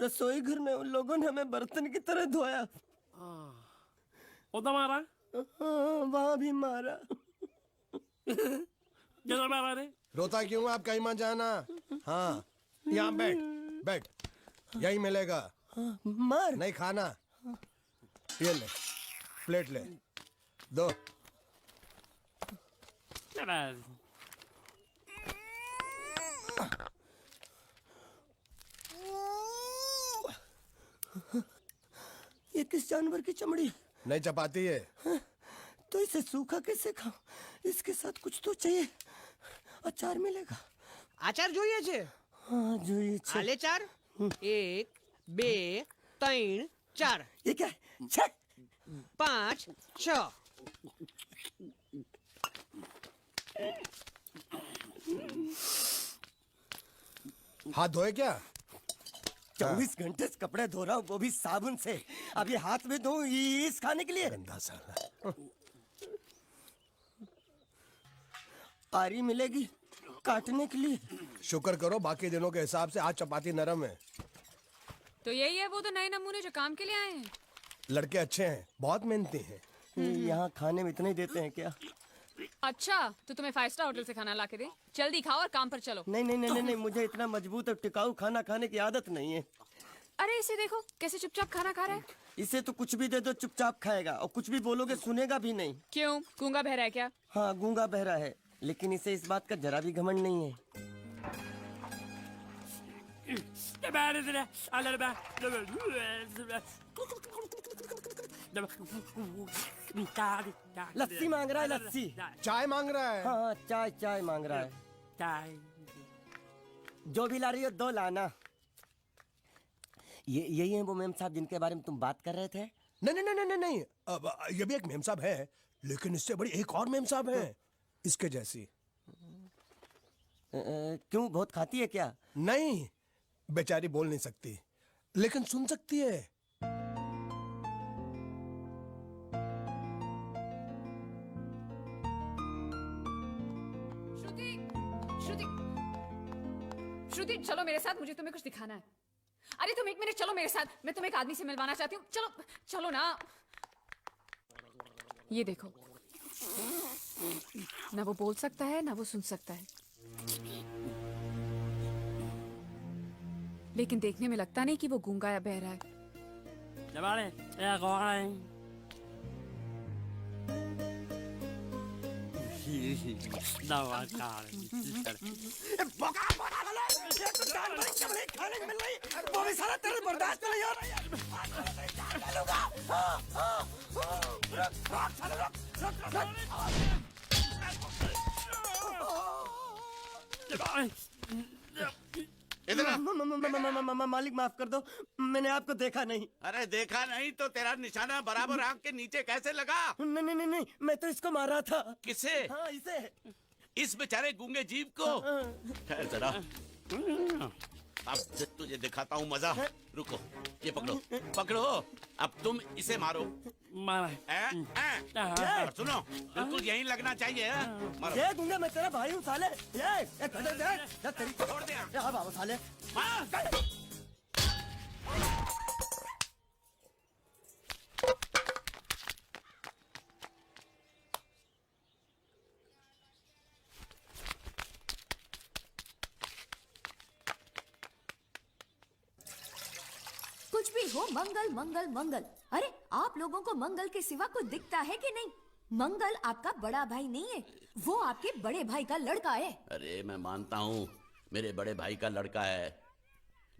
रसोई घर में उन लोगों ने हमें बर्तन की तरह धोया। मारा वहाँ भी मारा। रोता क्यों? आप कहीं मत जाना। हाँ, यहाँ बैठ बैठ, यही मिलेगा। मार नहीं खाना, ये ले, प्लेट ले, दो। ये किस जानवर की चमड़ी है? नहीं चपाती है। तो इसे सूखा कैसे खाऊं? इसके साथ कुछ तो चाहिए। अचार मिलेगा? आचार જોઈએ છે? हाँ જોઈએ છે। આલે ચાર 1 2 3 4 ये क्या है? 6 5 6 हाथ धोए क्या? 24 घंटे से कपड़े धो रहा हूँ, वो भी साबुन से। अब ये हाथ में धो इस खाने के लिए? गंदा साला। आरी मिलेगी काटने के लिए? शुक्र करो बाकी दिनों के हिसाब से आज चपाती नरम है। तो यही है वो तो नए नमूने जो काम के लिए आए हैं। लड़के अच्छे हैं, बहुत मेहनती हैं। यहाँ खाने में इतना ही देते हैं क्या? अच्छा, तो तुम्हें 5 स्टार होटल से खाना ला के दे? जल्दी खाओ और काम पर चलो। नहीं नहीं नहीं नहीं, मुझे इतना मजबूत और टिकाऊ खाना खाने की आदत नहीं है। अरे इसे देखो कैसे चुपचाप खाना खा रहा है। इसे तो कुछ भी दे दो चुपचाप खाएगा, और कुछ भी बोलोगे सुनेगा भी नहीं। क्यों, गूंगा बहरा है क्या? हाँ गूंगा बहरा है, लेकिन इसे इस बात का जरा भी घमंड नहीं है। लस्सी मांग रहा है, लस्सी। चाय मांग रहा है। हाँ चाय चाय मांग रहा है। चाय जो भी ला रही हो 2 लाना। ये यही है वो मेम साहब जिनके बारे में तुम बात कर रहे थे? नहीं नहीं नहीं नहीं नहीं, अब ये भी एक मेम साहब है, लेकिन इससे बड़ी एक और मेम साहब है इसके जैसी। क्यों, बहुत खाती है क्या? नहीं, बेचारी बोल नहीं सकती, लेकिन सुन सकती है। श्रुति, श्रुति, श्रुति चलो मेरे साथ, मुझे तुम्हें कुछ दिखाना है। अरे तुम 1 मिनट चलो मेरे साथ, मैं तुम्हें एक आदमी से मिलवाना चाहती हूँ। चलो चलो ना। ये देखो, ना वो बोल सकता है ना वो सुन सकता है, लेकिन देखने में लगता नहीं कि वो गूंगा या बहरा है। वो भी सारा तेरे बर्दाश्त नहीं हो रहा मालिक माफ कर दो, मैंने आपको देखा नहीं। अरे देखा नहीं तो तेरा निशाना बराबर आंख के नीचे कैसे लगा? नहीं नहीं नहीं, मैं तो इसको मारा था। किसे? हाँ इसे। इस बेचारे गूंगे जीव को? ठहर जरा, अब तुझे दिखाता हूँ मजा। रुको, ये पकड़ो पकड़ो, अब तुम इसे मारो। सुनो, बिल्कुल यहीं लगना चाहिए। मारो। ये गूंगा, मैं तेरा भाई हूँ साले। ये तेरी छोड़ दे। हाँ बाबा साले। कुछ भी हो, मंगल मंगल मंगल। अरे आप लोगों को मंगल के सिवा कुछ दिखता है कि नहीं? मंगल आपका बड़ा भाई नहीं है, वो आपके बड़े भाई का लड़का है। अरे मैं मानता हूँ मेरे बड़े भाई का लड़का है,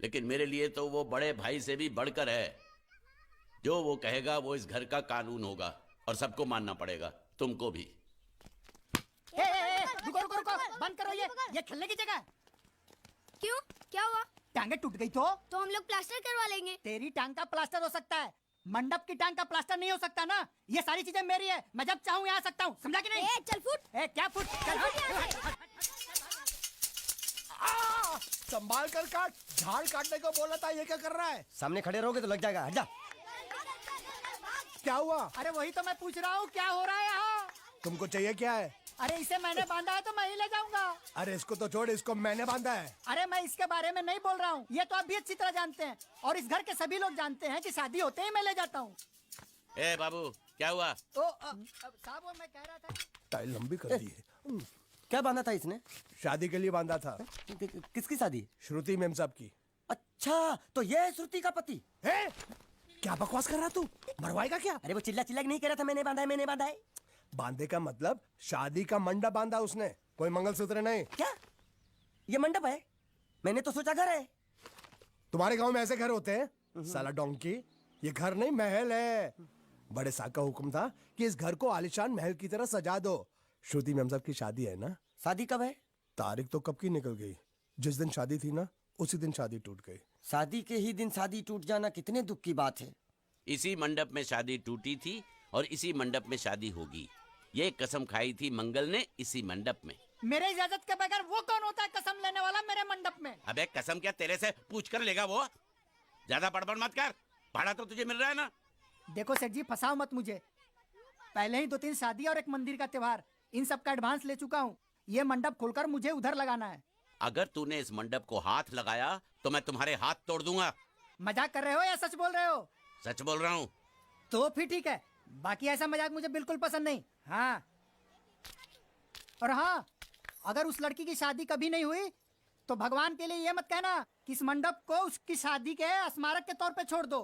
लेकिन मेरे लिए तो वो बड़े भाई से भी बढ़कर है। जो वो कहेगा वो इस घर का कानून होगा और सबको मानना पड़ेगा, तुमको भी। रुको रुको रुको, बंद करो ये खेलने की जगह। क्यों, क्या हुआ? टांगे टूट गई तो हम लोग प्लास्टर करवा लेंगे। तेरी टांग का प्लास्टर हो सकता है, मंडप की टांग का प्लास्टर नहीं हो सकता ना। ये सारी चीजें मेरी है, मैं जब चाहूँ यहाँ आ सकता हूँ, समझा कि नहीं? चल फुट। क्या फुट? चल हट। संभाल कर काट, झाड़ काटने को बोला था, ये क्या कर रहा है? सामने खड़े रहोगे तो लग जाएगा, हट जा। क्या हुआ? अरे वही तो मैं पूछ रहा हूँ, क्या हो रहा है यहाँ? तुमको चाहिए क्या है? अरे इसे मैंने बांधा है तो मैं ही ले जाऊंगा। अरे इसको तो छोड़, इसको मैंने बांधा है। अरे मैं इसके बारे में नहीं बोल रहा हूँ, ये तो आप भी अच्छी तरह जानते हैं और इस घर के सभी लोग जानते हैं कि शादी होते ही मैं ले जाता हूँ। ए बाबू, क्या हुआ? तो साहब वो मैं कह रहा था। टाइल लंबी कर दी है। क्या बांधा था इसने? शादी के लिए बांधा था। किसकी शादी? श्रुति मेम साहब की। अच्छा, तो ये है श्रुति का पति? है? क्या बकवास कर रहा तू? मरवाएगा क्या? अरे वो चिल्ला चिल्ला के नहीं कह रहा था मैंने बांधा है, मैंने बांधा है। बांधे का मतलब शादी का मंडप बांधा उसने, कोई मंगलसूत्र नहीं। क्या ये मंडप है? मैंने तो सोचा घर है। तुम्हारे गांव में ऐसे घर होते हैं? साला डोंकी, ये घर नहीं महल है। बड़े साहब का हुक्म था कि इस घर को आलीशान महल की तरह सजा दो। श्रुति मेम साहब की शादी है ना? शादी कब है? तारीख तो कब की निकल गई। जिस दिन शादी थी ना, उसी दिन शादी टूट गई। शादी के ही दिन शादी टूट जाना कितने दुख की बात है। इसी मंडप में शादी टूटी थी और इसी मंडप में शादी होगी। ये कसम खाई थी मंगल ने इसी मंडप में। मेरे इजाजत के बगैर वो कौन होता है कसम लेने वाला मेरे मंडप में? अबे कसम क्या तेरे से पूछ कर लेगा वो? ज्यादा बड़बड़ मत कर, भाड़ा तो तुझे मिल रहा है ना। देखो सेठ जी, फंसाओ मत मुझे। पहले ही 2-3 शादी और एक मंदिर का त्योहार, इन सब का एडवांस ले चुका हूँ। ये मंडप खोलकर मुझे उधर लगाना है। अगर तूने इस मंडप को हाथ लगाया तो मैं तुम्हारे हाथ तोड़ दूंगा। मजाक कर रहे हो या सच बोल रहे हो? सच बोल रहा हूँ। तो फिर ठीक है, बाकी ऐसा मजाक मुझे बिल्कुल पसंद नहीं। हाँ, और हाँ, अगर उस लड़की की शादी कभी नहीं हुई तो भगवान के लिए ये मत कहना कि इस मंडप को उसकी शादी के स्मारक के तौर पे छोड़ दो।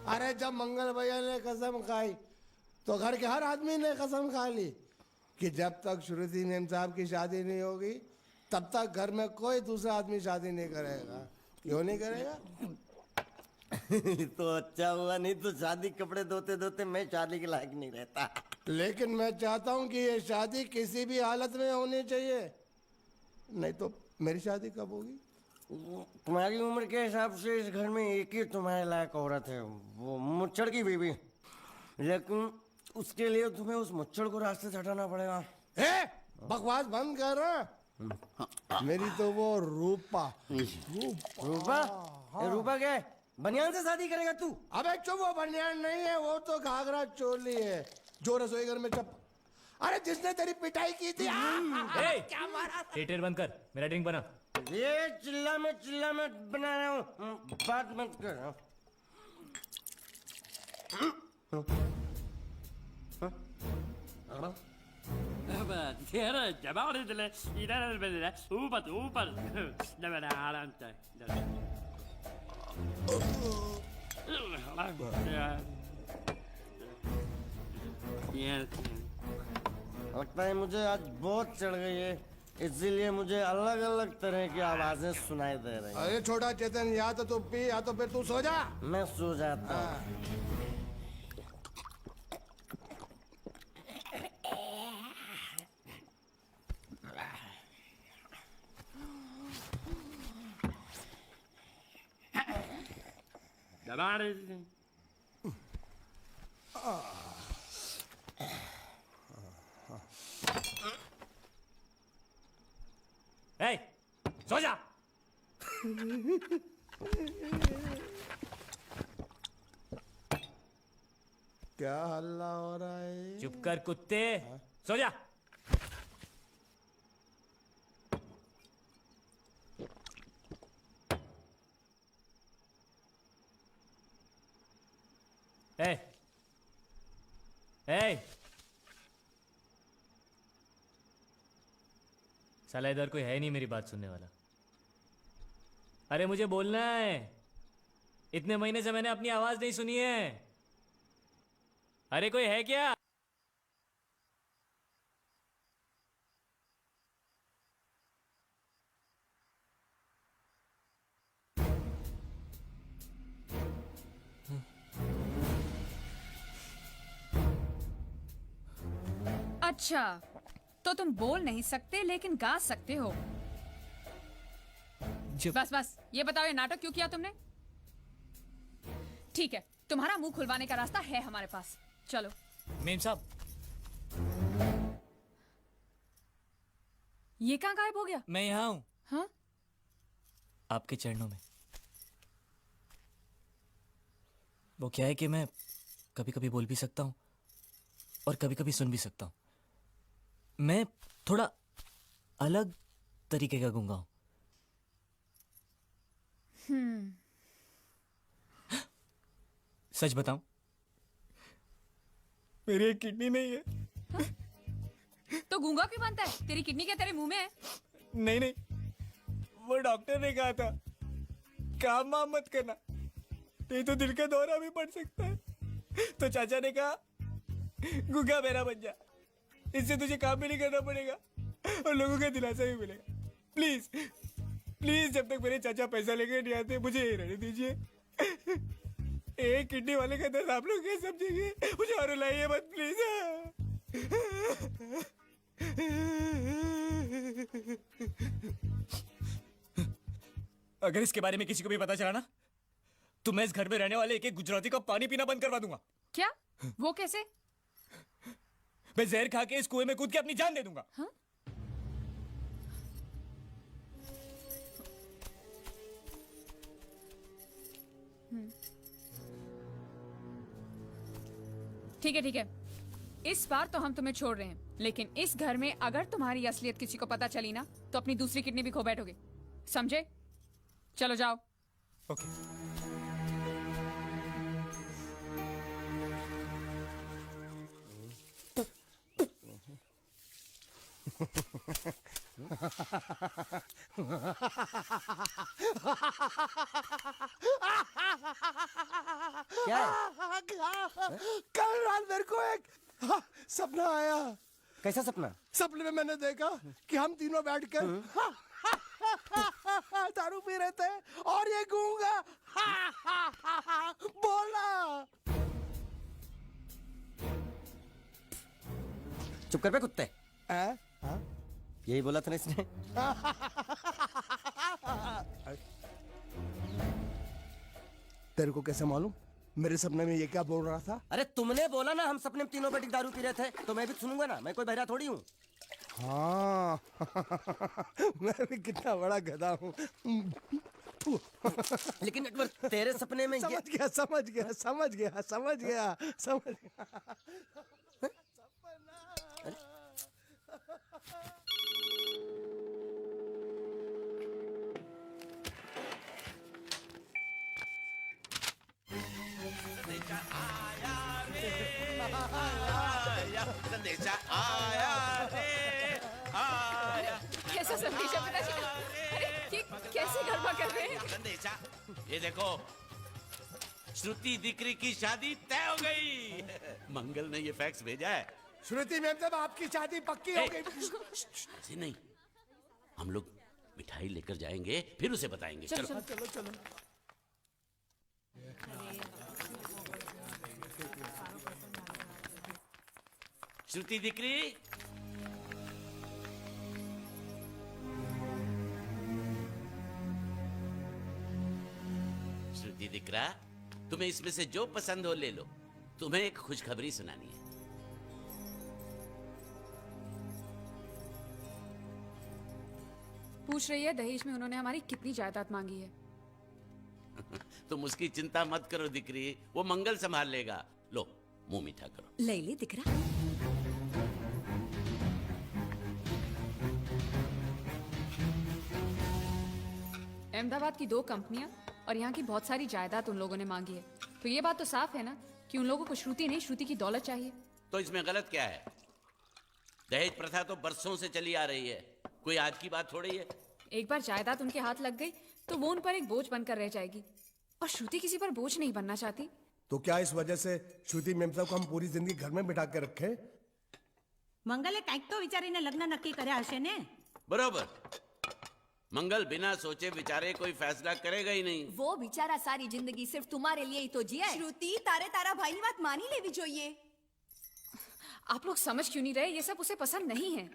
अरे जब मंगल भैया ने कसम खाई तो घर के हर आदमी ने कसम खा ली कि जब तक श्रुति मेम साहब की शादी नहीं होगी तब तक घर में कोई दूसरा आदमी शादी नहीं करेगा। क्यों नहीं करेगा? तो अच्छा हुआ, नहीं तो शादी कपड़े धोते धोते मैं शादी के लायक नहीं रहता। लेकिन मैं चाहता हूँ कि ये शादी किसी भी हालत में होनी चाहिए, नहीं तो मेरी शादी कब होगी? तुम्हारी उम्र के हिसाब से इस घर में एक ही तुम्हारे लायक औरत है, वो मुच्छड़ की बीवी। लेकिन उसके लिए तुम्हें उस मुच्छड़ को रास्ते से हटाना पड़ेगा। बकवास बंद कर। मेरी तो वो रूपा। रूपा? रूपा क्या है? बनियान से शादी करेगा तू? अबे चुप, वो बनियान नहीं है, वो तो घाघरा चोली है जो रसोई घर में अरे जिसने तेरी पिटाई की थी। क्या मारा? थिएटर बंद कर, मेरा ड्रिंक बना। ये चिल्ला में बना रहा हूँ, बात मत कर। लगता है मुझे आज बहुत चढ़ गई है, इसीलिए मुझे अलग अलग तरह की आवाजें सुनाई दे रही हैं। अरे छोटा चेतन, या तो तू पी या तो फिर तू सो जा। मैं सो जाता हूँ। ए, सो जा। क्या हल्ला हो रहा है? चुप कर कुत्ते, सो जा। ए, ए, साला इधर कोई है नहीं मेरी बात सुनने वाला। अरे मुझे बोलना है, इतने महीने से मैंने अपनी आवाज नहीं सुनी है। अरे कोई है क्या? अच्छा, तो तो तुम बोल नहीं सकते लेकिन गा सकते हो। बस बस ये बताओ, ये नाटक क्यों किया तुमने? ठीक है, तुम्हारा मुंह खुलवाने का रास्ता है हमारे पास, चलो। मेम साहब, ये कहाँ गायब हो गया? मैं यहाँ हूँ। हाँ? आपके चरणों में। वो क्या है कि मैं कभी कभी बोल भी सकता हूँ और कभी कभी सुन भी सकता हूँ। मैं थोड़ा अलग तरीके का गूंगा हूँ। सच बताऊं, मेरी एक किडनी नहीं है। तो गूंगा क्यों बनता है? तेरी किडनी क्या तेरे मुंह में है? नहीं नहीं, वो डॉक्टर ने कहा था काम वाम मत करना, नहीं तो दिल का दौरा भी पड़ सकता है। तो चाचा ने कहा गूंगा बेरा बन जा, इससे तुझे काम भी नहीं करना पड़ेगा और लोगों का दिलासा भी मिलेगा। प्लीज प्लीज, जब तक मेरे चाचा पैसा लेके नहीं आते मुझे ये रहने दीजिए। एक किडनी वाले का दर्द आप लोग कैसे समझेंगे? मुझे और रुलाइए मत प्लीज। अगर इसके बारे में किसी को भी पता चला ना, तो मैं इस घर में रहने वाले एक एक गुजराती का पानी पीना बंद करवा दूंगा। क्या? वो कैसे? मैं जहर खा के इस कुएं में कूद के अपनी जान दे दूंगा। हाँ? ठीक है ठीक है, इस बार तो हम तुम्हें छोड़ रहे हैं, लेकिन इस घर में अगर तुम्हारी असलियत किसी को पता चली ना, तो अपनी दूसरी किडनी भी खो बैठोगे, समझे? चलो जाओ। ओके। क्या है? कल रात मेरे को एक सपना आया। कैसा सपना? सपने में मैंने देखा कि हम तीनों बैठ कर दारू पी रहे थे और ये गूंगा बोला। चुप कर बे कुत्ते। यही बोला था ना इसने। तेरे को कैसे मालूम मेरे सपने में ये क्या बोल रहा था? अरे तुमने बोला ना हम सपने में तीनों बैठ के दारू पी रहे थे, तो मैं भी सुनूंगा ना, मैं कोई बहरा थोड़ी हूँ। हाँ मैं भी कितना बड़ा गधा हूँ। लेकिन तेरे सपने में समझ गया समझ गया समझ गया समझ गया समझ गया। संदेशा आया रे आया। कैसा संदेशा पिताजी? अरे ये कैसे गरबा कर रहे हैं? संदेशा, ये देखो, श्रुति दिकरी की शादी तय हो गई। मंगल ने ये फैक्स भेजा है। श्रुति मैम साहब आपकी शादी पक्की हो गई। ऐसे नहीं, हम लोग मिठाई लेकर जाएंगे फिर उसे बताएंगे। चलो चलो चलो। श्रुति दिकरी, श्रुति दिकरा, तुम्हें इसमें से जो पसंद हो ले लो। तुम्हें एक खुशखबरी सुनानी है। पूछ रही है दहेज में उन्होंने हमारी कितनी जायदाद मांगी है। तुम उसकी चिंता मत करो दिकरी, वो मंगल संभाल लेगा। लो मुंह मीठा करो। ले ले दिख रहा। अहमदाबाद की 2 कंपनियां और यहाँ की बहुत सारी जायदाद उन लोगों ने मांगी है, तो ये बात तो साफ है ना कि उन लोगों को श्रुति नहीं, श्रुति की दौलत चाहिए। तो इसमें गलत क्या है? दहेज प्रथा तो बरसों से चली आ रही है, कोई आज की बात थोड़ी है। एक बार जायदाद उनके हाथ लग गई तो वो उन पर एक बोझ बनकर रह जाएगी, और श्रुति किसी पर बोझ नहीं बनना चाहती। तो क्या इस वजह से श्रुति मैम साहब को हम पूरी जिंदगी घर में बिठा के रखे? મંગલે કંઈક તો વિચારીને લગ્ન નક્કી કર્યા હશે ને? बरोबर, मंगल बिना सोचे विचारे कोई फैसला करेगा ही नहीं। वो बेचारा सारी जिंदगी सिर्फ तुम्हारे लिए ही तो जिया है। શ્રુતિ તારે તારા ભાઈની વાત માની લેવી જોઈએ। आप लोग समझ क्यों नहीं रहे? ये सब उसे पसंद नहीं है।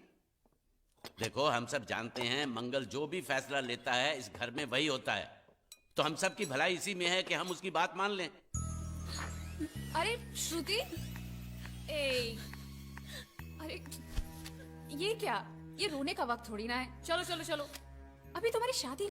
देखो हम सब जानते हैं मंगल जो भी फैसला लेता है इस घर में वही होता है, तो हम सब की भलाई इसी में है कि हम उसकी बात मान लें। अरे श्रुति, ए, अरे ये क्या, ये रोने का वक्त थोड़ी ना है। चलो चलो चलो, अभी तुम्हारी शादी